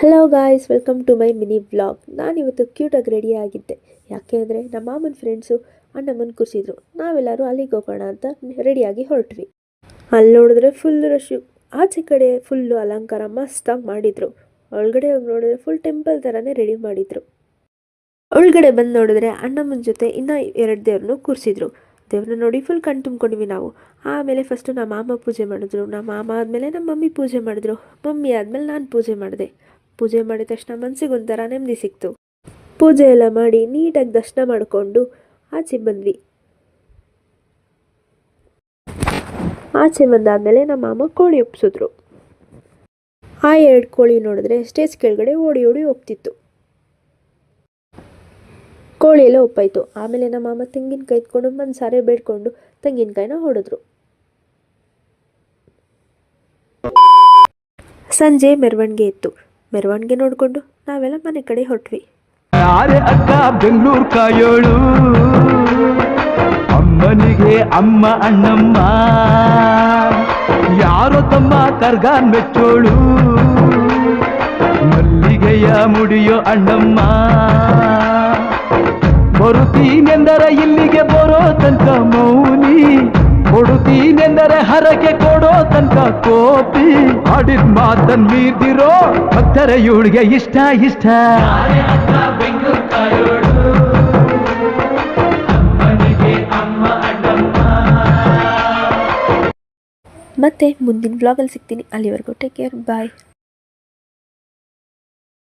Hello guys, welcome to my mini vlog. ನಾನಿವತ್ತು ಕ್ಯೂಟಾಗಿ ready ಆಗಿದ್ದೆ. ಯಾಕೆ ಅಂದರೆ ನಮ್ಮ ಮಾಮನ ಫ್ರೆಂಡ್ಸು ಅಣ್ಣಮ್ಮನ ಕೂರಿಸಿದ್ರು. ನಾವೆಲ್ಲರೂ ಅಲ್ಲಿಗೆ ಹೋಗೋಣ ಅಂತ ರೆಡಿಯಾಗಿ ಹೊರಟ್ವಿ. ಅಲ್ಲಿ ನೋಡಿದ್ರೆ ಫುಲ್ ರಶ್ಶು. ಆಚೆ ಕಡೆ ಫುಲ್ಲು ಅಲಂಕಾರ ಮಸ್ತಾಗಿ ಮಾಡಿದರು. ಒಳಗಡೆ ಹೋಗಿ ನೋಡಿದ್ರೆ ಫುಲ್ ಟೆಂಪಲ್ ಥರನೇ ರೆಡಿ ಮಾಡಿದರು. ಒಳಗಡೆ ಬಂದು ನೋಡಿದ್ರೆ ಅಣ್ಣಮ್ಮನ ಜೊತೆ ಇನ್ನೂ 2 ದೇವ್ರನ್ನೂ ಕೂರಿಸಿದ್ರು. ದೇವ್ರನ್ನ ನೋಡಿ ಫುಲ್ ಕಣ್ ತುಂಬ್ಕೊಂಡ್ವಿ ನಾವು. ಆಮೇಲೆ ಫಸ್ಟು ನಮ್ಮ ಮಾಮ ಪೂಜೆ ಮಾಡಿದ್ರು. ನಮ್ಮ ಮಾಮ ಆದಮೇಲೆ ನಮ್ಮ ಮಮ್ಮಿ ಪೂಜೆ ಮಾಡಿದ್ರು. ಮಮ್ಮಿ ಆದಮೇಲೆ ನಾನು ಪೂಜೆ ಮಾಡಿದೆ. ಪೂಜೆ ಮಾಡಿದ ತಕ್ಷಣ ಮನಸ್ಸಿಗೆ ಒಂಥರ ನೆಮ್ಮದಿ ಸಿಕ್ತು. ಪೂಜೆ ಎಲ್ಲ ಮಾಡಿ ನೀಟಾಗಿ ದರ್ಶನ ಮಾಡಿಕೊಂಡು ಆಚೆ ಬಂದ್ವಿ. ಆಚೆ ಬಂದಾದಮೇಲೆ ನಮ್ಮ ಮಾಮ ಕೋಳಿ ಒಪ್ಸಿದ್ರು. ಆ 2 ಕೋಳಿ ನೋಡಿದ್ರೆ ಸ್ಟೇಜ್ ಕೆಳಗಡೆ ಓಡಿ ಓಡಿ ಹೋಗ್ತಿತ್ತು. ಕೋಳಿ ಎಲ್ಲ ಒಪ್ಪಾಯಿತು. ಆಮೇಲೆ ನಮ್ಮ ಮಾಮ ತೆಂಗಿನಕಾಯಿ ಇಟ್ಕೊಂಡು ಮನ್ಸಾರೆ ಬೇಡ್ಕೊಂಡು ತೆಂಗಿನಕಾಯಿನ ಹೊಡೆದ್ರು. ಸಂಜೆ ಮೆರವಣಿಗೆ ಇತ್ತು. ಮೆರವಣಿಗೆ ನೋಡಿಕೊಂಡು ನಾವೆಲ್ಲ ಮನೆ ಕಡೆ ಹೊರಟ್ವಿ. ಯಾರೇ ಅಕ್ಕ ಬೆಂಗಳೂರು ಕಾಯೋಳು, ಅಮ್ಮನಿಗೆ ಅಮ್ಮ ಅಣ್ಣಮ್ಮ, ಯಾರೋ ತಮ್ಮ ಕರ್ಗಾನ್ ಮೆಚ್ಚೋಳು, ಮಲ್ಲಿಗೆಯ ಮುಡಿಯೋ ಅಣ್ಣಮ್ಮ. ಬರುತ್ತೀನೆಂದರೆ ಇಲ್ಲಿಗೆ ಬರೋ ತನಕ ಮೌನಿ, ಕೊಡುತ್ತೀನೆಂದರೆ ಹರಕೆ ಕೊಡೋ ತನಕ ಕೋಪಿ. ಆಡಿದ ಮಾತನ್ ಮೀರ್ದಿರೋ ಭಕ್ತರ ಇವಳಿಗೆ ಇಷ್ಟ ಇಷ್ಟ. ಮತ್ತೆ ಮುಂದಿನ ಬ್ಲಾಗಲ್ಲಿ ಸಿಗ್ತೀನಿ. ಅಲ್ಲಿವರೆಗೂ ಟೇಕ್ ಕೇರ್, ಬಾಯ್.